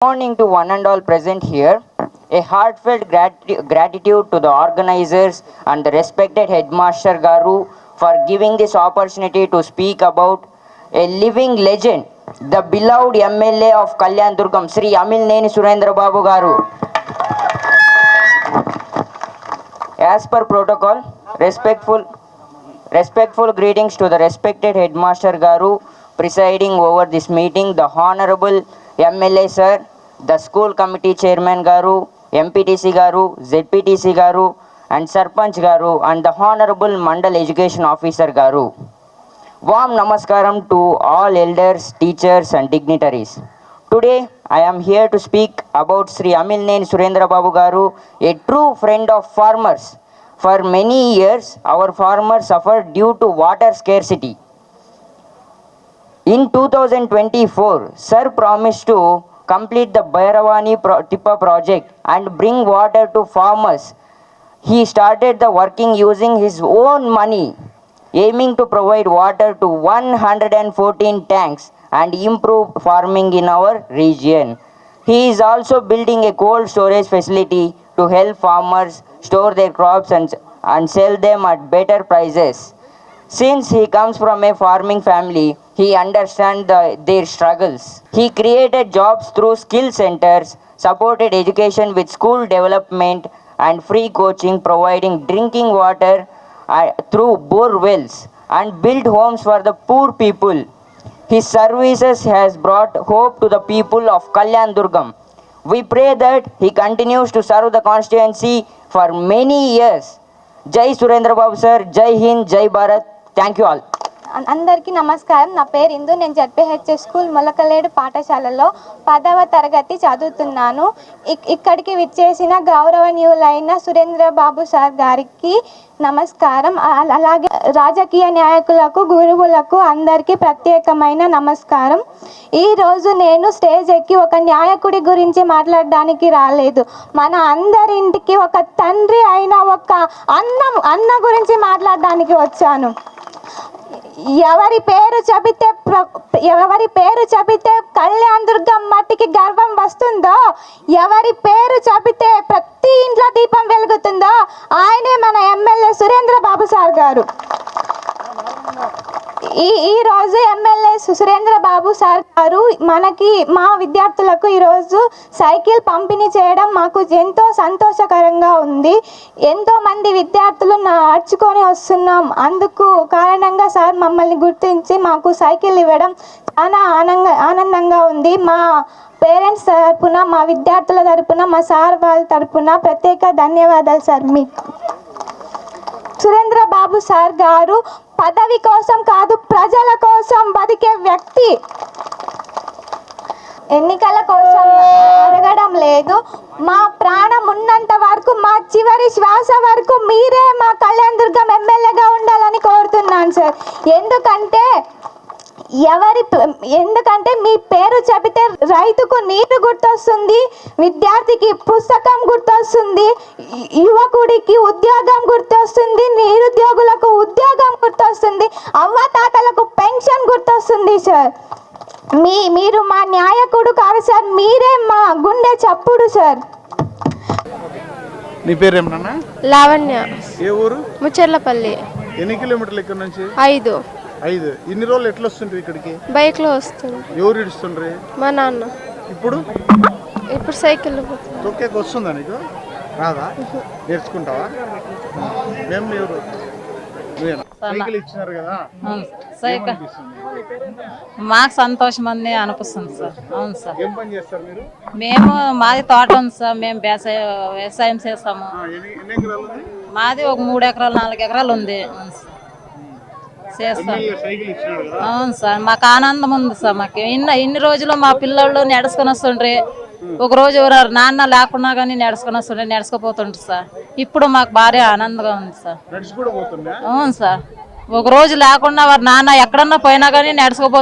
Morning to one and all present here. A heartfelt gratitude to the organizers and the respected headmaster Garu for giving this opportunity to speak about a living legend, the beloved MLA of Kalyan Durgam, Sri Amilneni Surendra Babu Garu. As per protocol, respectful greetings to the respected headmaster Garu presiding over this meeting, the Honorable MLA sir, the school committee chairman Garu, MPTC Garu, ZPTC Garu, and Sarpanch Garu, and the Honorable Mandal Education Officer Garu. Warm namaskaram to all elders, teachers, and dignitaries. Today, I am here to speak about Sri Amilneni Surendra Babu Garu, a true friend of farmers. For many years, our farmers suffered due to water scarcity. In 2024, Sir promised to complete the Bairavani Tippa project and bring water to farmers. He started the working using his own money, aiming to provide water to 114 tanks and improve farming in our region. He is also building a cold storage facility to help farmers store their crops and sell them at better prices. Since he comes from a farming family, he understands their struggles. He created jobs through skill centers, supported education with school development and free coaching, providing drinking water through bore wells, and built homes for the poor people. His services has brought hope to the people of Kalyan Durgam. We pray that he continues to serve the constituency for many years. Jai Surendra Babu sir, Jai Hind, Jai Bharat. Thank you all. అందరికీ నమస్కారం. నా పేరు ఇందు. నేను ZPHS school మొలకలేడు పాఠశాలలో 10వ తరగతి చదువుతున్నాను. ఇక్కడికి విచ్చేసిన గౌరవనీయులైన సురేంద్ర బాబు సార్ గారికి నమస్కారం. అలాగే రాజకీయ నాయకులకు, గురువులకు అందరికీ ప్రత్యేకమైన నమస్కారం. ఈరోజు నేను స్టేజ్ ఎక్కి ఒక నాయకుడి గురించి మాట్లాడడానికి రాలేదు. మన అందరింటికి ఒక తండ్రి అయిన ఒక అన్న గురించి మాట్లాడడానికి వచ్చాను. ఎవరి పేరు చెబితే కళ్యాణ్ దుర్గం మట్టికి గర్వం వస్తుందో, ఎవరి పేరు చెబితే ప్రతి ఇంట్లో దీపం వెలుగుతుందో ఆయనే మన ఎమ్మెల్యే సురేంద్ర బాబు సార్ గారు. ఈరోజు ఎమ్మెల్యే సురేంద్ర బాబు సార్ గారు మా విద్యార్థులకు ఈరోజు సైకిల్ పంపిణీ చేయడం మాకు ఎంతో సంతోషకరంగా ఉంది. ఎంతో మంది విద్యార్థులు నడుచుకొని వస్తున్నాం. అందుకు కారణంగా సార్ మమ్మల్ని గుర్తించి మాకు సైకిల్ ఇవ్వడం చాలా ఆనందంగా ఉంది. మా పేరెంట్స్ తరపున, మా విద్యార్థుల తరపున, మా సార్ వాళ్ళ తరపున ప్రత్యేక ధన్యవాదాలు సార్ మీకు. సురేంద్ర బాబు సార్ గారు పదవి కోసం కాదు, ప్రజల కోసం బతికే వ్యక్తి. ఎన్నికల కోసం అడగడం లేదు. మా ప్రాణం ఉన్నంత వరకు, మా చివరి శ్వాస వరకు మీరే మా కళ్యాణ్ దుర్గం ఎమ్మెల్యేగా ఉండాలని కోరుతున్నాను సార్. ఎందుకంటే మీ పేరు చెబితే రైతుకు నీరు గుర్తొస్తుంది, విద్యార్థికి పుస్తకం గుర్తొస్తుంది, యువకుడికి ఉద్యోగం గుర్తొస్తుంది, నిరుద్యోగులకు ఉద్యోగం గుర్తొస్తుంది, అవ్వతాతలకు పెన్షన్ గుర్తొస్తుంది సార్. మీరు మా నాయకుడు కాదు సార్, మీరే మా గుండె చప్పుడు సార్. నీ పేరేమన్నా? లావణ్య. ఏ ఊరు? ముచ్చర్లపల్లి. ఎన్ని కిలోమీటర్లు ఇక్కడ నుంచి? 5. ఇన్ని రోజులు ఎట్లా వస్తుండ్రు ఇక్కడికి? బైక్ లో వస్తుంది. ఎవరు ఇడుస్తుండ్రు? మా నాన్న. ఇప్పుడు సైకిల్ తొక్కేకి వస్తుందా నీకు? రాదా? నేర్చుకుంటావా? మేము ఎవరు సైకిల్ ఇచ్చినారు కదా, మాకు సంతోషం అని అనిపిస్తుంది సార్. అవును సార్. ఏం పని చేస్తారు మీరు? మేము మాది తోట ఉంది సార్. మేము వ్యవసాయం చేస్తాము. ఎన్ని ఎకరాలు ఉంది? మాది ఒక 3 ఎకరాలు 4 ఎకరాలు ఉంది. చేస్తాం. అవును సార్. మాకు ఆనందం ఉంది సార్. మాకు ఇన్ని రోజులు మా పిల్లలు నడుచుకొని వస్తుండ్రి. ఒక రోజు నాన్న లేకున్నా కానీ నడుచుకుపోతుండ్రు సార్. ఇప్పుడు మాకు భారీ ఆనందంగా ఉంది సార్. అవును సార్. ఒక రోజు లేకుండా వారి నాన్న ఎక్కడన్నా పోయినా కానీ నడుచుకుని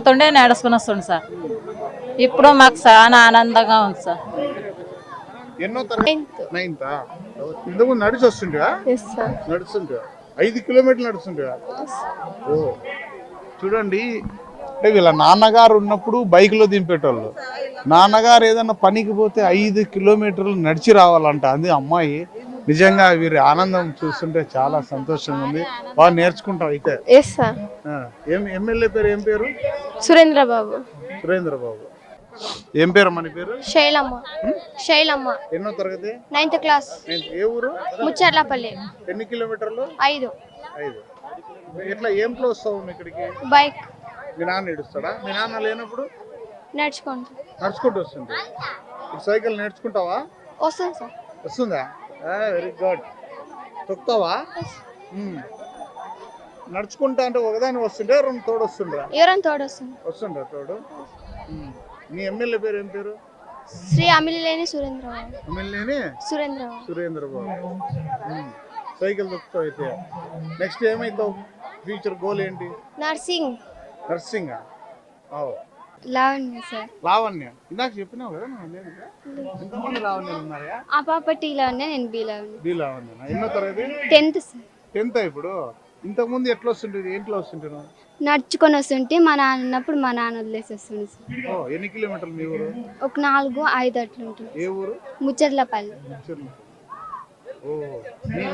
వస్తుండే సార్. ఇప్పుడు మాకు చాలా ఆనందంగా ఉంది సార్. నడుస్తుంటా 5 కిలోమీటర్లు నడుస్తుంటా. చూడండి, అంటే వీళ్ళ నాన్నగారు ఉన్నప్పుడు బైక్లో దింపేటోళ్ళు. నాన్నగారు ఏదన్నా పనికి పోతే 5 కిలోమీటర్లు నడిచి రావాలంట. అది అమ్మాయి. నిజంగా వీరి ఆనందం చూస్తుంటే చాలా సంతోషంగా ఉంది. బాగా నేర్చుకుంటాం అయితే. Yes sir. ఏం ఎమ్మెల్యే పేరు ఏం పేరు? సురేంద్ర బాబు. సురేంద్ర బాబు. ఏం పేరు మన పేరు? శైలమ్మ. శైలమ్మ. ఎన్నో తరగతి? 9th class. ఏ ఊరు? ముచ్చర్లపల్లి. ఎన్ని కిలోమీటర్లు? 5. 5. ఎట్లా ఏంట్లో వస్తావు ఇక్కడికి? బైక్. మీ నాన్న ఏడుస్తాడా? మీ నాన్న లేనప్పుడు నడుచుకుంటా. నడుచుకుంటూ వస్తుంది. ఇప్పుడు సైకిల్ నేర్చుకుంటావా? వస్తుంది సార్. వస్తుందా? Very good. తొక్కుతావా? నడుచుకుంటా అంటే ఒకదాని వస్తుండే, 2 తోడు వస్తుండ్రా? ఎవరైనా తోడు వస్తుంది. వస్తుండ్రా తోడు? మీ ఎమ్మెల్యే పేరు ఏం పేరు? శ్రీ అమిలిలేని సురేంద్ర బాబు. ఎమ్మెల్యేని సురేంద్ర బాబు. సురేంద్ర బాబు. సైకిల్ తొక్కుతావు అయితే. నెక్స్ట్ ఏమైతావు? ఫ్యూచర్ గోల్ ఏంటి? Nursing. Nursing. Lavanya sir. Lavanya. ఇందాక చెప్పినావు కదా ఎంతమంది లావణ్యలు ఉన్నారా? ఆ పాప టీ లావణ్య, నేను బి లావణ్య. బి లావణ్య. ఎన్నో తరగతి? 10th sir. 10th. ఇప్పుడు ఇంతకుముందు ఎట్లా వస్తుంటుంది? ఏంట్లో వస్తుంటాను? నడుచుకొని వస్తుంటే మా నాన్న ఉన్నప్పుడు మా నాన్న వదిలేసి వస్తుంది సార్. ఎన్ని కిలోమీటర్లు మీ ఊరు? ఒక 4, 5 అట్లా ఉంటుంది. ఏ ఊరు? ముచ్చర్లపల్లి.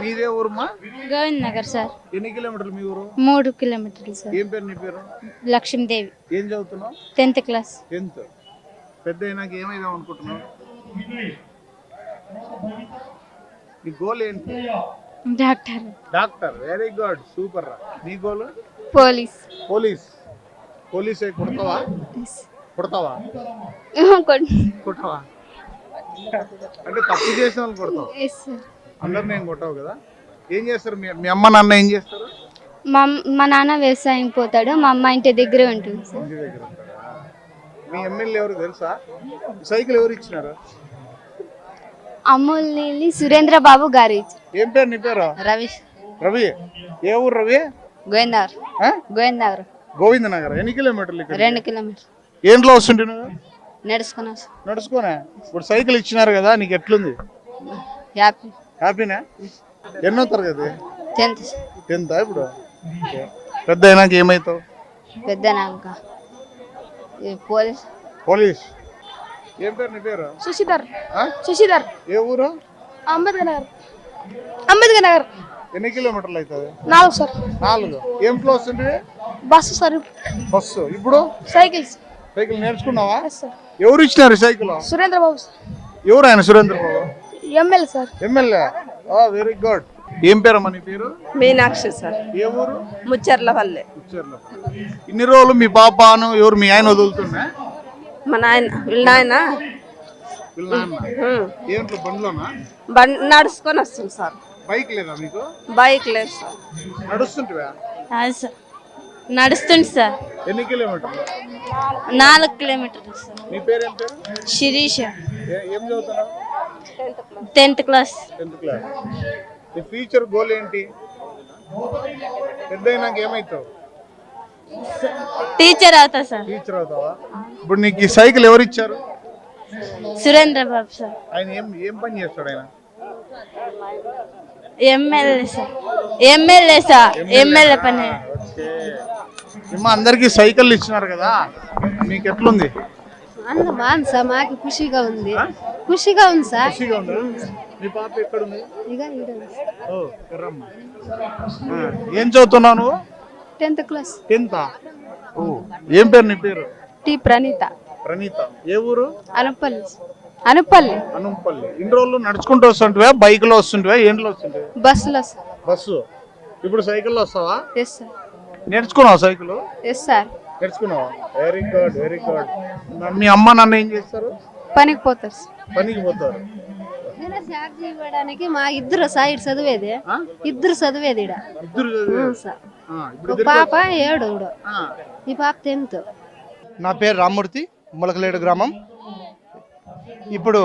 మీదే ఊరుమా? గోవింద్ నగర్ సార్. ఎన్ని కిలోమీటర్లు మీ ఊరు? 3 కిలోమీటర్లు సార్. ఏం పేరు నీ పేరు? లక్ష్మీదేవి. ఏం చదువుతున్నావు? 10th class. 10th. పెద్ద అయినాక ఏమైదాం అనుకుంటున్నావు? నీ గోల్ ఏంటి? Doctor. Doctor. Very good. Super రా. నీ గోల్? పోలీస్. పోలీస్. పోలీస్ అయి కొడతావా? కొడతావా? కొట్టవా? అంటే తప్పు చేసిన వాళ్ళు కొడతావు? అందరు నేను కొట్టావు కదా. ఏం చేస్తారు మీ అమ్మ నాన్న? ఏం చేస్తారు? మా నాన్న వ్యవసాయం పోతాడు, మా అమ్మ ఇంటి దగ్గరే ఉంటుంది సార్. ఇంటి దగ్గర ఉంటారా? మీ ఎమ్మెల్యే ఎవరు తెలుసా? సైకిల్ ఎవరు ఇచ్చినారు? అమూల్ని సురేంద్ర బాబు గారు. ఏం పేరు నీ పేరు? రవి. రవి. ఏ ఊరు రవి? గోవిందనగర్. గోవిందనగర్. గోవిందనగర్. ఎన్ని కిలోమీటర్లు ఇక్కడ? 2 కిలోమీటర్లు. ఏంట్లో వస్తుంటే నువ్వు? నడుచుకున్నా. ఇప్పుడు సైకిల్ ఇచ్చినారు కదా, నీకు ఎట్లుంది? హ్యాపీ. హ్యాపీనా? ఎన్నో తరగతి? 10th. ఇప్పుడు పెద్ద అయినాక ఏమవుతావు? పెద్దనాక పోలీస్. పోలీస్. ఏం పేరు నీ పేరు? శశిధర్. శశిధర్. ఏ ఊరు? అంబేద్కర్ నగర్. అంబేద్కర్ నగర్. ఎన్ని కిలోమీటర్లు అవుతుంది? 4 సార్. 4. ఏంట్లో వస్తుంటే? Bus sir. బస్సు. ఇప్పుడు సైకిల్స్. సైకిల్ నేర్చుకున్నావా? ఎవరు ఇచ్చినారు సైకిల్? సురేంద్ర బాబు. ఎవరు ఆయన? Surendra Babu MLA sir. MLA. Very good. ఏం పేరమ్మా నీ పేరు? మీనాక్షి సార్. ఏ ఊరు? ముచ్చర్లపల్లి. ఇన్ని రోజులు మీ పాపను ఎవరు? మీ ఆయన వదులుతున్నా? మా నాయన. వీళ్ళ నాయన ఏంట్లో బండ్లోనా? నడుచుకొని వస్తుంది సార్. బైక్ లేదా మీకు? బైక్ లేదు సార్. నడుస్తుంటివా? నడుస్తుంది సార్. ఎన్ని కిలోమీటర్లు? 4 కిలోమీటర్లు సార్. నీ పేరు ఏం పేరు? శిరీష. ఏం చదువుతున్నావు? 10th class. 10th class. నీ ఫ్యూచర్ గోల్ ఏంటి? పెద్ద అయినాక ఏమవుతావు? టీచర్ అవుతా సార్. టీచర్ అవుతావా? ఇప్పుడు నీకు ఈ సైకిల్ ఎవరు ఇచ్చారు? సురేంద్ర బాబు సార్. ఆయన ఏం పని చేస్తాడు ఆయన? MLA sir. ఎమ్మెల్యే పని. అందరికి సైకిల్ ఇచ్చినారు కదా, మీకు ఎట్లుంది? బాగుంది సార్. మాకు ఖుషిగా ఉంది. ఖుషిగా ఉంది సార్. ఖుషిగా ఉంది. మీ పాప ఎక్కడుంది? ఏం చదువుతున్నావు నువ్వు? 10th class. 10th. ఏం పేరు నీ పేరు? టి ప్రణీత. ప్రణీత. ఏ ఊరు? అనుపల్లి. అనుపల్లి. ఇన్ని రోజులు నడుచుకుంటూ వస్తుంటివా? బైక్ లో వస్తుంటివా? ఏంట్లో వస్తుంటివా? బస్సులో. బస్సు. ఇప్పుడు సైకిల్లో వస్తావా? Yes sir. నేర్చుకున్నావా సైకిల్? Yes sir. నేర్చుకున్నావా? Very good. Very good. మీ అమ్మ నాన్న ఏం చేస్తారు? పనికి పోతారు. పనికి పోతారు. ఇవ్వడానికి మా ఇద్దరు సైడ్ చదివేది. ఇద్దరు చదివేది. పాప 7. ఈ పాప 10th. నా పేరు రామ్మూర్తి, ములకలేడు గ్రామం. ఇప్పుడు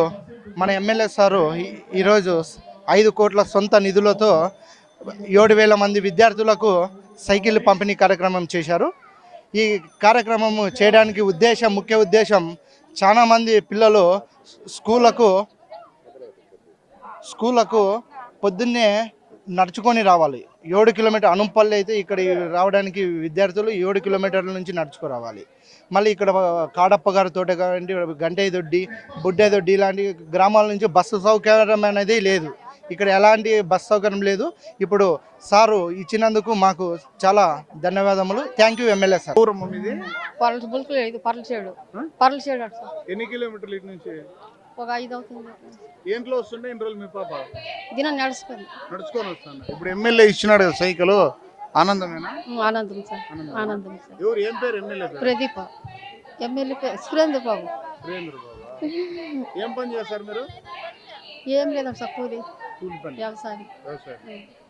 మన ఎమ్మెల్యే సారు ఈరోజు 5 కోట్ల సొంత నిధులతో 7,000 మంది విద్యార్థులకు సైకిల్ పంపిణీ కార్యక్రమం చేశారు. ఈ కార్యక్రమం చేయడానికి ముఖ్య ఉద్దేశం చాలామంది పిల్లలు స్కూళ్ళకు పొద్దున్నే నడుచుకొని రావాలి. 7 కిలోమీటర్ అనుంపల్లి అయితే ఇక్కడ రావడానికి విద్యార్థులు 7 కిలోమీటర్ల నుంచి నడుచుకు రావాలి. మళ్ళీ ఇక్కడ కాడప్ప గారి తోట కానివ్వండి, గంటైదొడ్డి, బుడ్డైదొడ్డి ఇలాంటి గ్రామాల నుంచి బస్సు సౌకర్యం అనేది లేదు. ఇక్కడ ఎలాంటి బస్ సౌకర్యం లేదు. ఇప్పుడు సారు ఇచ్చినందుకు మాకు చాలా ధన్యవాదములు. Thank you MLA sir. దూరం ఇది పర్లచేడు ఎన్ని కిలోమీటర్లు ఇటు నుంచి? ఒక 5 అవుతుంది. ఏంట్లో వస్తుండే ఎన్ని రోజులు మీ పాప దినం నడుచుకుంది. నడుచుకొని వస్తాను. ఇప్పుడు ఎమ్మెల్యే ఇచ్చినాడు కదా సైకిల్, ఆనందమేనా? ఆనందం సార్, ఆనందం సార్. ఎవరు ఏం పేరు ఎమ్మెల్యే పేరు? ప్రదీప ఎమ్మెల్యే సురేంద్ర బాబు. సురేంద్ర బాబు. ఏం పని చేస్తారు మీరు? ఏం లేదండి సార్, కూలి కూలి పని, వ్యవసాయం. వ్యవసాయం.